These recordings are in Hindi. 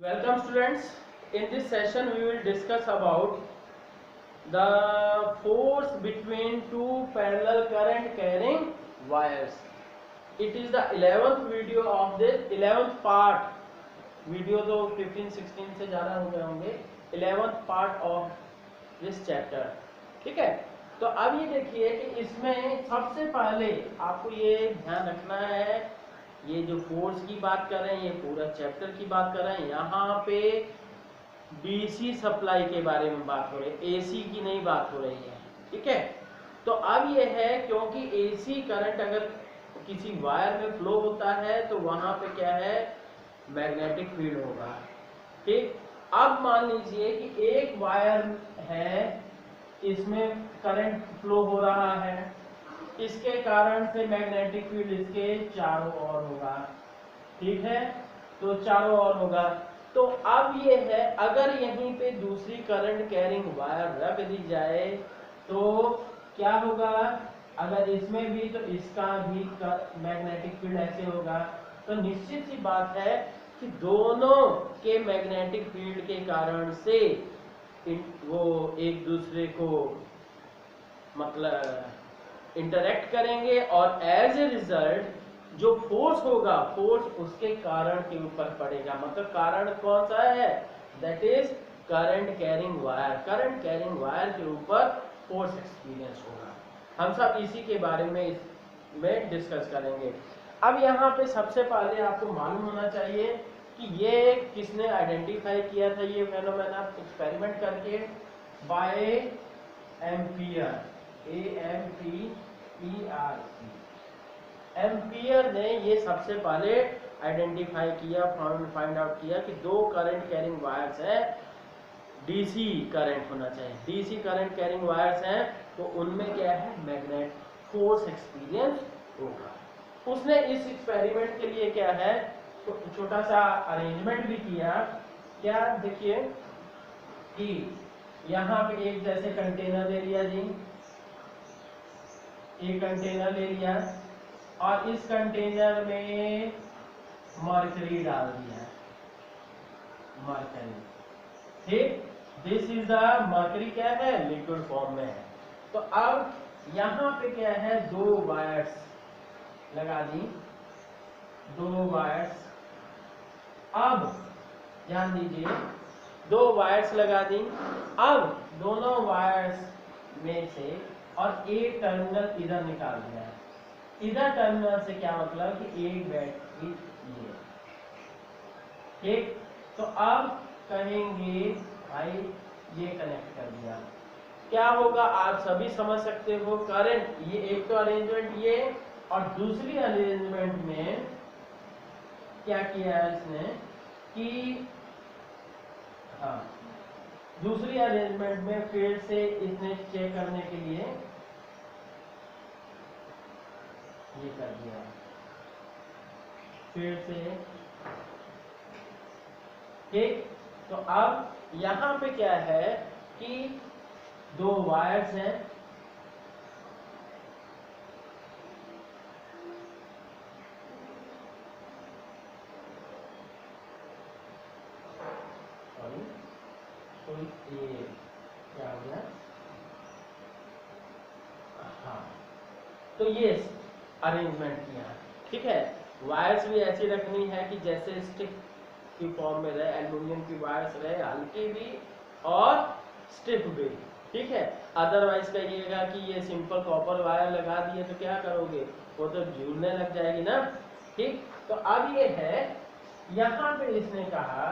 Welcome students. In this session we will discuss about the force between two parallel current carrying wires. It is the 11th video of this 11th part. Video तो 15-16 से ज़्यादा हो गए होंगे. 11th part of this chapter. ठीक है, तो अब ये देखिए कि इसमें सबसे पहले आपको ये ध्यान रखना है, ये जो फोर्स की बात कर रहे हैं, ये पूरा चैप्टर की बात कर रहे हैं, यहाँ पे डीसी सप्लाई के बारे में बात हो रही है, एसी की नहीं बात हो रही है. ठीक है, तो अब ये है क्योंकि एसी करंट अगर किसी वायर में फ्लो होता है तो वहां पे क्या है, मैग्नेटिक फील्ड होगा. ठीक, अब मान लीजिए कि एक वायर है, इसमें करंट फ्लो हो रहा है, इसके कारण से मैग्नेटिक फील्ड इसके चारों ओर होगा. ठीक है, तो चारों ओर होगा. तो अब ये है, अगर यहीं पे दूसरी करंट कैरिंग वायर रख दी जाए तो क्या होगा, अगर इसमें भी तो इसका भी मैग्नेटिक फील्ड ऐसे होगा. तो निश्चित सी बात है कि दोनों के मैग्नेटिक फील्ड के कारण से वो एक दूसरे को मतलब इंटरेक्ट करेंगे और एज ए रिजल्ट जो फोर्स होगा, फोर्स उसके कारण के ऊपर पड़ेगा. मतलब कारण कौन सा है, that is current carrying wire. Current carrying wire के ऊपर फोर्स एक्सपीरियंस होगा. हम सब इसी के बारे में इसमें डिस्कस करेंगे. अब यहाँ पे सबसे पहले आपको मालूम होना चाहिए कि ये किसने आइडेंटिफाई किया था, ये फेनोमेना एक्सपेरिमेंट करके, बाय एम्पियर, AMPERC. एम्पियर ने ये सबसे पहले आइडेंटिफाई किया, फाइंड आउट किया कि दो करंट कैरिंग वायर्स हैं, डीसी करंट होना चाहिए. डीसी करंट कैरिंग वायर्स हैं तो उनमें क्या है, मैग्नेट फोर्स एक्सपीरियंस होगा. उसने इस एक्सपेरिमेंट के लिए क्या है, छोटा सा अरेंजमेंट भी किया. क्या देखिए कि यहाँ पे एक जैसे कंटेनर ले लिया जी, एक कंटेनर ले लिया और इस कंटेनर में मर्करी डाल दिया. मर्करी, ठीक, दिस इज द मर्करी क्या है, लिक्विड फॉर्म में है. तो अब यहाँ पे क्या है, दो वायर्स लगा दी, दो वायर्स. अब ध्यान दीजिए, दो वायर्स लगा दी. अब दोनों वायर्स में से और एक टर्मिनल इधर निकाल दिया है. इधर टर्मिनल से क्या मतलब कि एक बैटरी ये. ठीक, तो अब कहेंगे भाई ये कनेक्ट कर दिया, क्या होगा आप सभी समझ सकते हो. करंट, ये एक तो अरेंजमेंट ये, और दूसरी अरेंजमेंट में क्या किया है इसने कि हाँ, दूसरी अरेंजमेंट में फिर से इसने चेक करने के लिए ये कर दिया, फिर से. ठीक, तो अब यहाँ पे क्या है कि दो वायर्स हैं, तो ये क्या हो गया, हाँ, तो ये अरेंजमेंट किया. ठीक है, वायर्स भी ऐसी रखनी है कि जैसे स्टिक की फॉर्म में रहे, एल्युमिनियम की वायर्स रहे, हल्की भी और स्टिफ भी. ठीक है, अदरवाइज कहिएगा कि ये सिंपल कॉपर वायर लगा दिए तो क्या करोगे, वो तो झूलने लग जाएगी ना. ठीक, तो अब ये है, यहाँ पे इसने कहा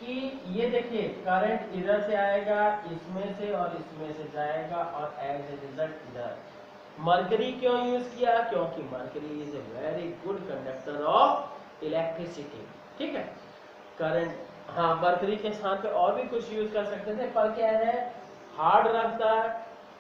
कि ये देखिए करंट इधर से आएगा, इसमें से और इसमें से जाएगा, और एज ए रिजल्ट इधर. मर्करी क्यों यूज किया, क्योंकि mercury is a very good conductor of electricity. ठीक है, करंट, हाँ, मर्करी के साथ पे और भी कुछ यूज कर सकते थे, पर क्या है, हार्ड रखता है.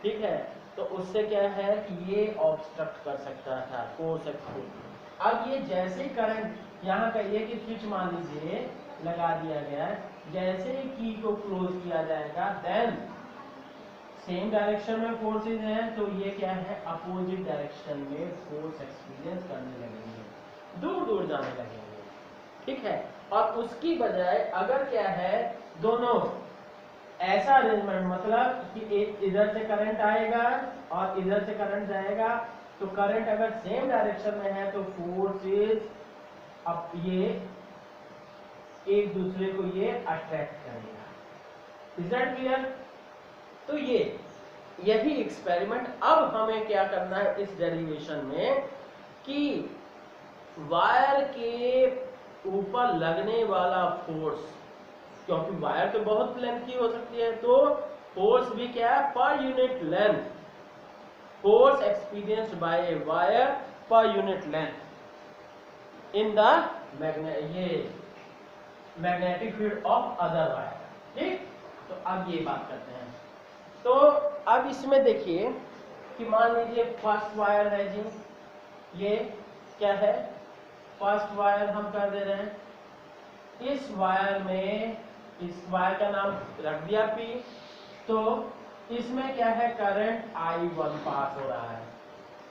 ठीक है, तो उससे क्या है कि ये ऑब्स्ट्रक्ट कर सकता था फोर्स एक्सपीरियंस. अब ये जैसे करंट यहाँ का एक स्विच मान लीजिए लगा दिया गया, जैसे ही की को क्लोज किया जाएगा, देन सेम डायरेक्शन में फोर्सेज हैं, तो ये क्या है, अपोजिट डायरेक्शन में फोर्स एक्सपीरियंस करने लगेंगे, दूर दूर जाने लगेंगे. ठीक है, और उसकी बजाय अगर क्या है दोनों ऐसा अरेंजमेंट, मतलब कि एक इधर से करंट आएगा और इधर से करंट जाएगा, तो करंट अगर सेम डायरेक्शन में है तो फोर्स इज, अब ये एक दूसरे को ये अट्रैक्ट करेगा। Is that clear? तो यही एक्सपेरिमेंट अब हमें क्या करना है इस डेरिवेशन में, कि वायर के ऊपर लगने वाला फोर्स, क्योंकि वायर तो बहुत लेंथ की हो सकती है, तो फोर्स भी क्या है per unit length, force experienced bye a wire per unit length in the magnetic field of other wire. ठीक, तो अब ये बात करते हैं। तो अब इसमें देखिए कि मान लीजिए फर्स्ट वायर है जी, ये क्या है, फर्स्ट वायर हम कर दे रहे हैं, इस वायर में, इस वायर का नाम रख दिया P, तो इसमें क्या है करंट I1 पास हो रहा है।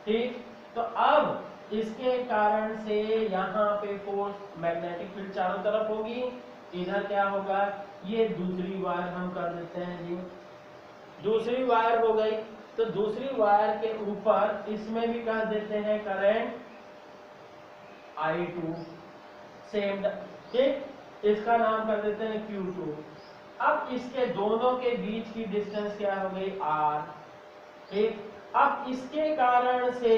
ठीक, तो अब इसके कारण से यहाँ पे फोर्स मैग्नेटिक फील्ड चारों तरफ होगी, इधर क्या होगा, ये दूसरी वायर हम कर देते हैं जी, दूसरी वायर हो गई, तो दूसरी वायर के ऊपर इसमें भी कर देते हैं करंट I2 सेम। ठीक, इसका नाम कर देते हैं Q2। अब इसके दोनों के बीच की डिस्टेंस क्या हो गई R। ठीक, अब इसके कारण से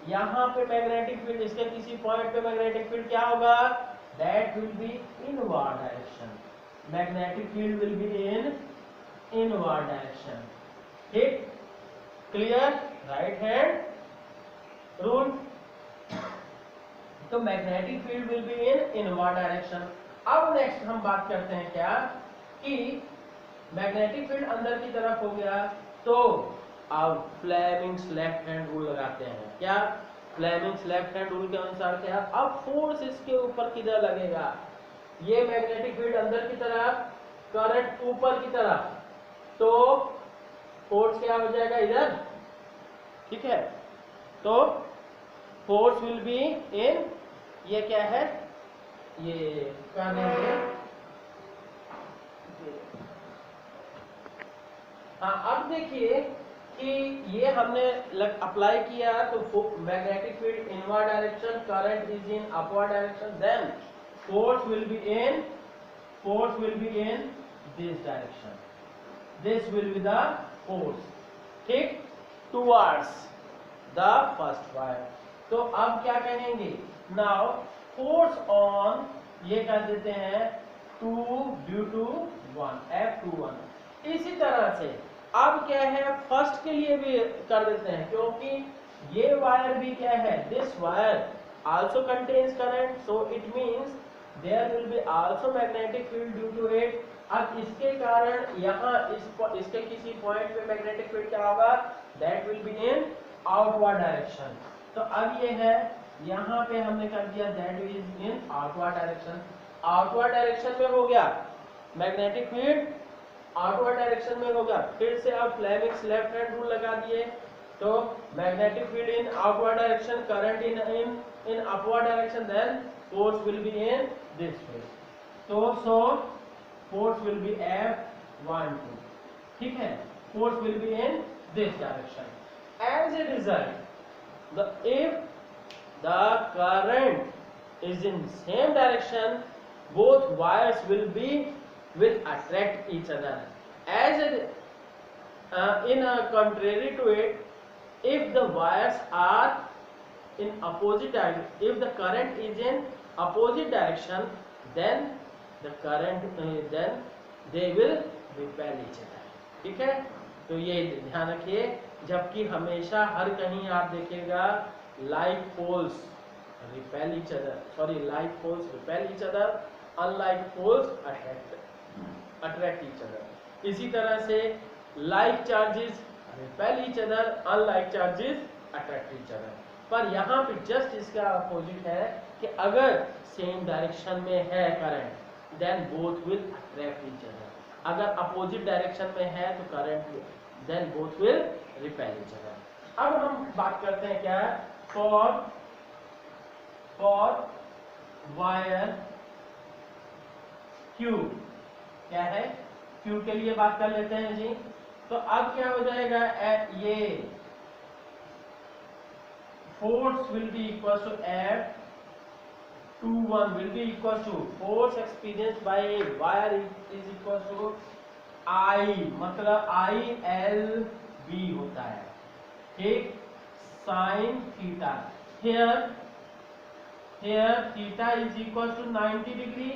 यहाँ पे मैग्नेटिक फील्ड, इसके किसी पॉइंट पे मैग्नेटिक फील्ड क्या होगा, that will be inward direction, magnetic field will be in inward direction. ठीक, क्लियर? Right hand rule. तो magnetic field will be in inward direction. अब नेक्स्ट हम बात करते हैं क्या, कि मैग्नेटिक फील्ड अंदर की तरफ हो गया, तो अब फ्लेमिंग्स लेफ्ट हैंड रूल लगाते हैं। क्या? फ्लेमिंग्स लेफ्ट हैंड रूल के अनुसार क्या, अब फोर्स इसके ऊपर किधर लगेगा, ये मैग्नेटिक फील्ड अंदर की तरफ, करंट ऊपर की तरफ, तो फोर्स क्या हो जाएगा इधर। ठीक है, तो फोर्स विल बी इन, ये क्या है, ये कर देंगे, हाँ अब देखिए कि ये हमने अप्लाई किया, तो magnetic field inward direction, current is in upward direction, then force will be in this direction, this will be the force. ठीक, टुवर्ड्स द फर्स्ट वायर। तो अब क्या कहेंगे, नाउ फोर्स ऑन, ये कर देते हैं 2 ड्यू टू 1, F21। इसी तरह से अब क्या है, फर्स्ट के लिए भी कर देते हैं, क्योंकि ये वायर भी क्या है, this wire also contains current, so it means there will be also magnetic field due to it. अब इसके कारण यहाँ इसके किसी पॉइंट पे मैग्नेटिक फील्ड क्या होगा, that will be in outward direction. तो अब ये है, यहाँ पे हमने कर दिया that is in outward direction, outward direction में हो गया मैग्नेटिक फील्ड, आउटवर्ड डायरेक्शन में होगा। फिर से आप फ्लेमिंग्स लेफ्ट हैंड रूल लगा दिए, तो magnetic field in outward direction, current in upward direction, then force will be in this way. तो so force will be F12। ठीक है, force will be in this direction. As a result, if the current is in same direction, both wires will attract each other. In a contrary to it, if the wires are in opposite direction, if the current is in opposite direction, then they will repel each other. ठीक है, तो ये ध्यान रखिए, जबकि हमेशा हर कहीं आप देखिएगा like poles repel each other, like poles repel each other, unlike poles attract each other. इसी तरह से like charges repel each other, unlike charges attract each other. पर यहाँ पे जस्ट इसका अपोजिट है कि अगर सेम डायरेक्शन में है current, then both will attract each other. अगर अपोजिट डायरेक्शन में है तो current, then both will repel each other. अब हम बात करते हैं क्या, फॉर वायर Q क्या है, Q के लिए बात कर लेते हैं जी। तो अब क्या हो जाएगा, ये force will be equal to F21 will be equal to force experienced by a wire is equal to I, मतलब ILB होता है, ठीक, sine theta. here theta is equal to 90 degree,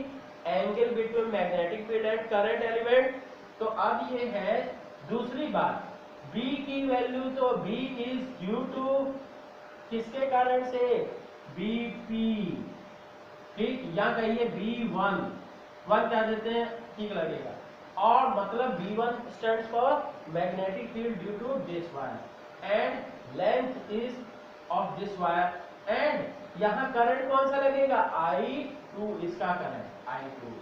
angle between magnetic field and current element. तो अब ये है दूसरी बात, B की वैल्यू, तो B इज ड्यू टू किसके कारण से, BP, ठीक, या कहिए B1, वन क्या देते हैं, ठीक लगेगा, और मतलब B1 stands for magnetic field due to this wire and length is of this wire, and यहाँ करंट कौन सा लगेगा, I2, इसका करंट I2।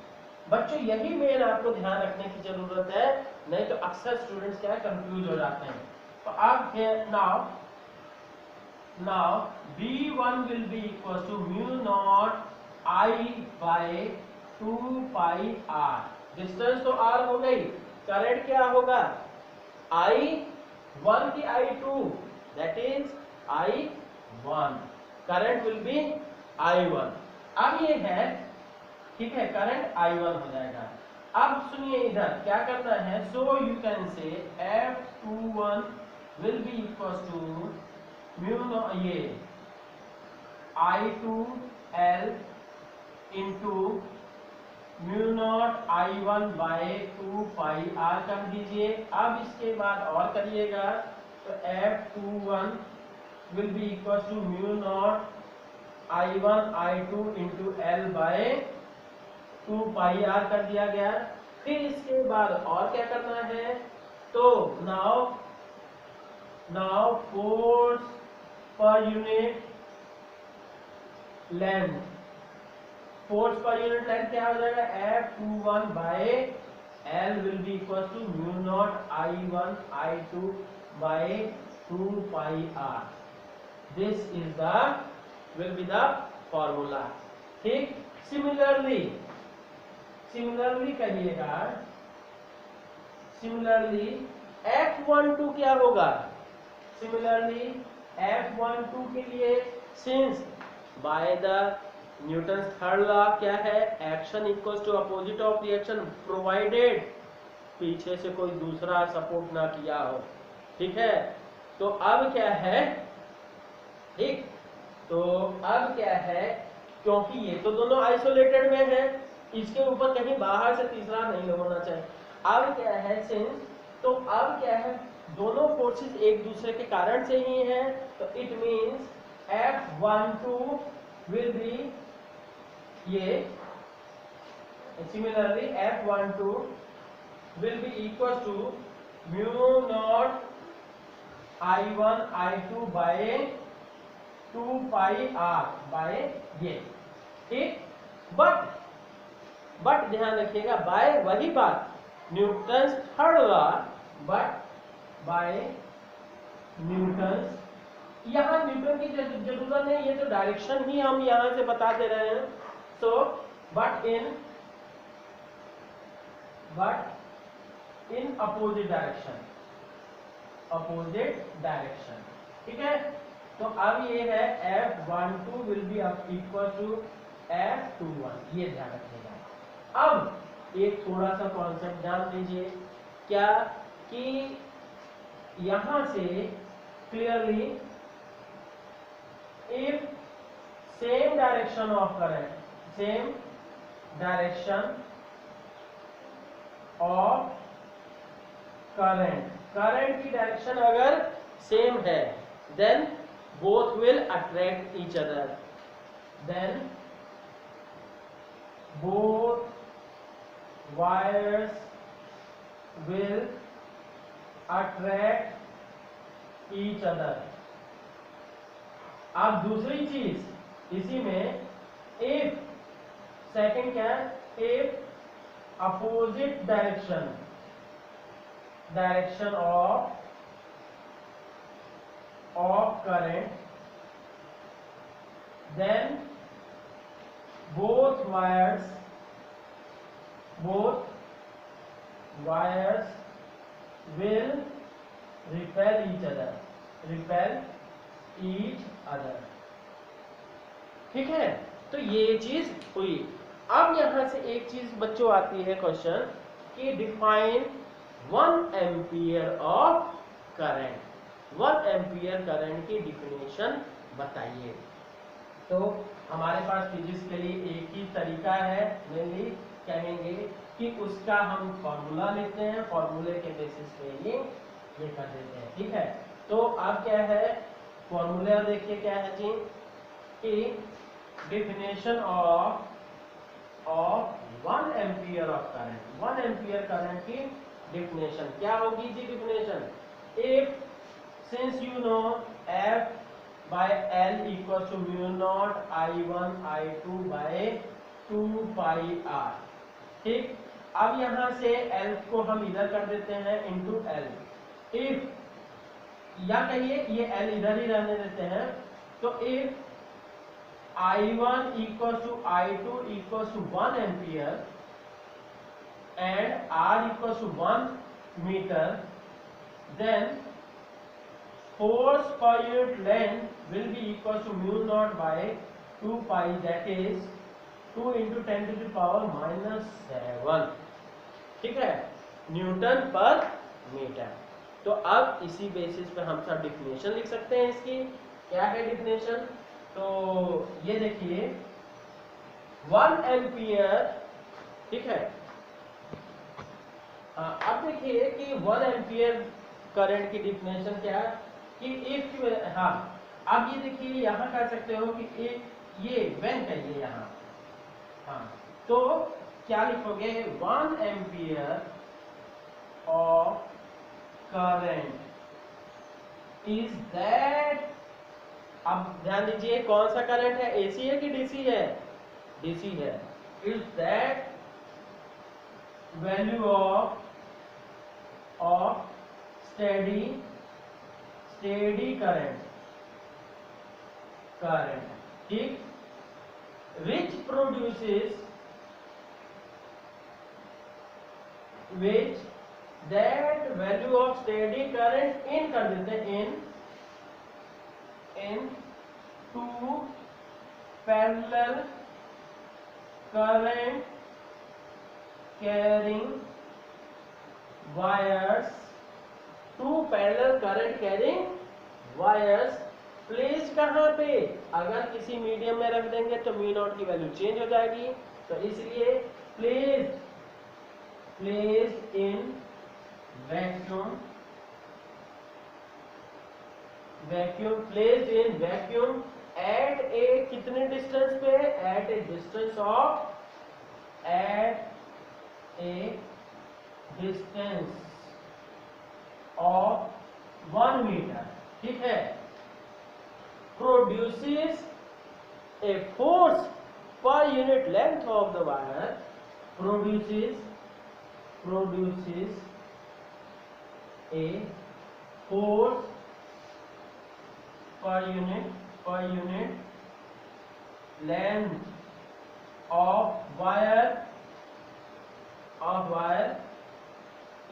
बच्चों यही मेन आपको ध्यान रखने की जरूरत है, नहीं तो अक्सर स्टूडेंट्स क्या है, कंफ्यूज हो जाते हैं। तो अब now B1 will be equal to mu naught I by 2 pi r, distance तो r हो गई, करंट क्या होगा, I1 की I2, that is I1, current will be I1। अब ये है, ठीक है, करंट I1 हो जाएगा। अब सुनिए इधर क्या करना है, so you can say F21 will be equal to mu naught ये I2L into mu naught I1 by 2 pi r कर दीजिए। अब इसके बाद और करिएगा, तो F21 will be equal to mu naught I1 I2 into L by 2 pi r कर दिया गया। फिर इसके बाद और क्या करना है, तो now force per unit length, force per unit length क्या हो जाएगा, F21 by L will be equal to mu naught I1 I2 by 2 pi r, this is the will be the formula, ठीक। सिमिलरली कहिएगा, सिमिलरली F12 क्या होगा, सिमिलरली F12 के लिए since by the Newton's third law क्या है, action equals to opposite of reaction provided पीछे से कोई दूसरा सपोर्ट ना किया हो, ठीक है। तो अब क्या है, ठीक, तो अब क्या है, क्योंकि ये तो दोनों आइसोलेटेड में है, इसके ऊपर कहीं बाहर से तीसरा नहीं होना चाहिए। अब क्या है, सिंस, तो अब क्या है, दोनों फोर्सेस एक दूसरे के कारण से ही हैं, तो it means F12 will be ये, similarly F12 will be equal to mu naught I1 I2 by 2 pi r by ये, ठीक। बट ध्यान रखिएगा, बाय वही बात Newton's third law, but by Newton's, यहाँ न्यूटन की जरूरत नहीं, ये तो डायरेक्शन ही हम यहाँ से बता दे रहे हैं। So but in opposite direction, ठीक है। तो अब ये है F12 will be equal to F21, ये ध्यान रखिएगा। अब एक थोड़ा सा कॉन्सेप्ट जान लीजिए, क्या कि यहां से clearly if same direction of current की डायरेक्शन अगर सेम है, then both will attract each other, then both wires will attract each other। अब दूसरी चीज इसी में, if सेकंड क्या है, if opposite direction of current, then both wires both wires will repel each other, repel each other। ठीक है, तो ये चीज हुई। अब यहां से एक चीज बच्चों आती है क्वेश्चन कि define 1 ampere of current. 1 ampere current की डिफिनेशन बताइए। तो हमारे पास फिजिक्स के लिए एक ही तरीका है, मेनली कहेंगे कि उसका हम फॉर्मूला लेते हैं, फॉर्मूले के बेसिस पे ये कर देते हैं। ठीक है, तो अब क्या है फॉर्मूला, देखिए क्या है जी कि definition of 1 ampere of current. 1 ampere current की डिफिनेशन क्या होगी जी? Definition, if since you know F by L equals to mu naught I1 I2 by 2 pi R। ठीक, अब यहां से L को हम इधर कर देते हैं इंटू L। इफ, या कहिए ये L इधर ही रहने देते हैं, तो if I1 equals to I2 equals to 1 ampere and R equals to 1 meter, then force per unit length will be equal to mu naught by 2 pi, that is 2 into 10 to the power minus 7। ठीक है, न्यूटन पर मीटर। तो अब इसी बेसिस पे हम सब डिफिनेशन लिख सकते हैं इसकी। क्या है डिफिनेशन? तो ये देखिए 1 एम्पियर, ठीक है। अब देखिए कि 1 एम्पियर करंट की डिफिनेशन क्या है कि इफ, हाँ अब ये देखिए यहाँ कर सकते हो कि ये व्हेन कहिए यहाँ, हाँ तो क्या लिखोगे? 1 ampere of current is that, अब ध्यान दीजिए कौन सा करंट है, एसी है कि डीसी है? डीसी है। Is that value of steady current, ठीक, which that value of steady current in कर देते हैं in two parallel current carrying wires, two parallel current carrying wires place कहाँ पे? अगर किसी मीडियम में रख देंगे तो म्यू नॉट की वैल्यू चेंज हो जाएगी, तो इसलिए place in vacuum, place in vacuum at a कितने डिस्टेंस पे? At a distance of, of 1 metre, ठीक है। Produces a force per unit length of the wire, produces a force per unit length of wire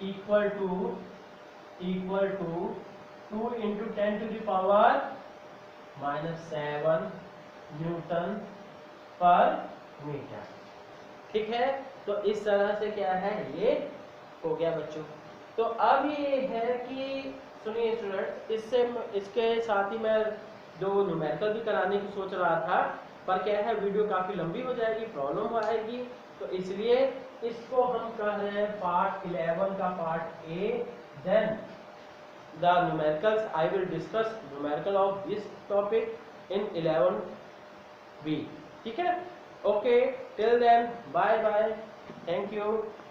equal to 2 into 10 to the power -7 Newton पर मीटर, ठीक है। तो इस तरह से क्या है, ये हो गया बच्चों। तो अब ये है कि सुनिए स्टूडेंट, इसके साथ ही मैं जो न्यूमेरिकल भी कराने की सोच रहा था, पर क्या है वीडियो काफ़ी लंबी हो जाएगी, प्रॉब्लम आएगी, तो इसलिए इसको हम कह रहे हैं पार्ट 11 का part A. Then the numericals, I will discuss numerical of this topic in 11B, ठीक है। Okay, till then, bye bye, thank you।